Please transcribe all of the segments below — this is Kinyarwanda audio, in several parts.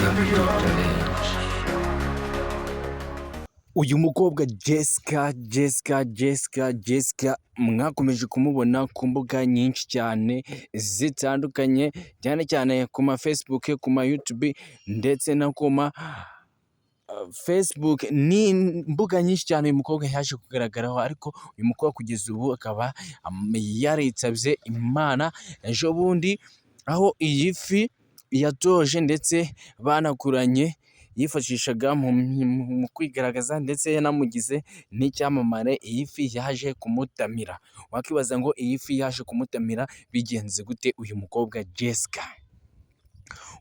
Challenge. Uyu mukobwa Jessica mwakomeje kumubona ku mbuga nyinshi cyane zitandukanye, cyane cyane ku ma Facebook, ku ma YouTube ndetse no ku ma Facebook. Ni imbuga nyinshi cyane uyu mukobwa yaje kugaragaraho, ariko uyu mukobwa kugeza ubu akaba yaritabye Imana ejo bundi, aho iyi fi yatoje ndetse banakuranye yifashishaga mu kwigaragaza, ndetse yanamugize n'icyamamare. Iyi fi yaje kumutamira. Wakibaza ngo iyi fi yaje kumutamira bigenze gute uyu mukobwa Jessica?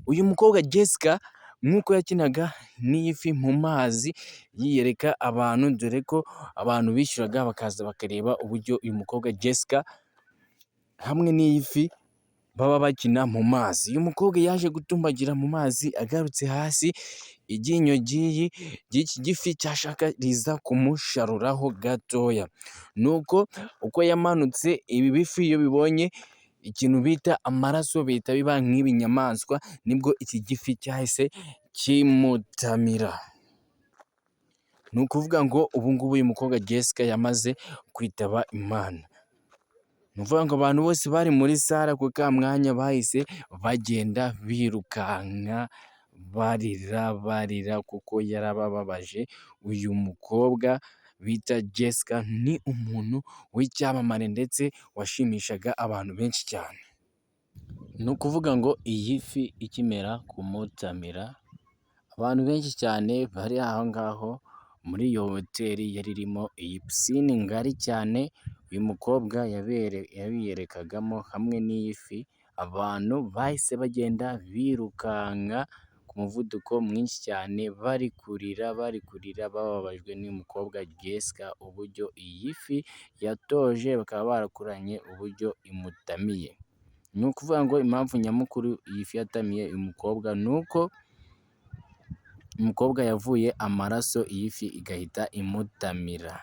Uyu mukobwa Jessica nk'uko yakinaga n'iyi fi mu mazi yiyereka abantu, dore ko abantu bishyuraga bakaza bakareba uburyo uyu mukobwa Jessica hamwe n'iyi fi baba bakina mu mazi. Uyu mukobwa yaje gutumbagira mu mazi, agarutse hasi iryinyo ry'iki gifi cyashaka riza kumusharuraho gatoya. Nuko uko yamanutse, ibi bifi iyo bibonye ikintu bita amaraso bihita biba nk'ibinyamaswa, nibwo iki gifi cyahise kimutamira. Ni ukuvuga ngo ubu ngubu uyu mukobwa Jessica yamaze kwitaba Imana. Ni ukuvuga ngo abantu bose bari muri sare ako ka mwanya bahise bagenda birukanka barira kuko yarabababaje. Uyu mukobwa bita Jessica ni umuntu w'icyamamare ndetse washimishaga abantu benshi cyane. Ni ukuvuga ngo iyi fi ikimera kumutamira, abantu benshi cyane bari aho ngaho muri iyo hoteli yari irimo iyi pisine ngari cyane uyu mukobwa yabiyerekagamo hamwe n'iyi fi, abantu bahise bagenda birukanka ku muvuduko mwinshi cyane bari kurira bababajwe n'uyu mukobwa Jessica uburyo iyi fi yatoje, bakaba barakuranye uburyo imutamiye. Ni ukuvuga ngo impamvu nyamukuru iyi fi yatamiye uyu mukobwa ni uko umukobwa yavuye amaraso, iyi fi igahita imutamira.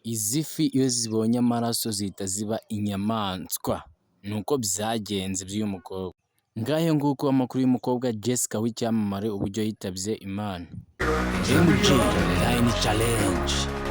Izi fi iyo zibonye amaraso zihita ziba inyamaswa. Ni uko byagenze by'uyu mukobwa. Ngahe nguko amakuru y'umukobwa Jessica w'icyamamare uburyo yitabye Imana. MJ Challenge.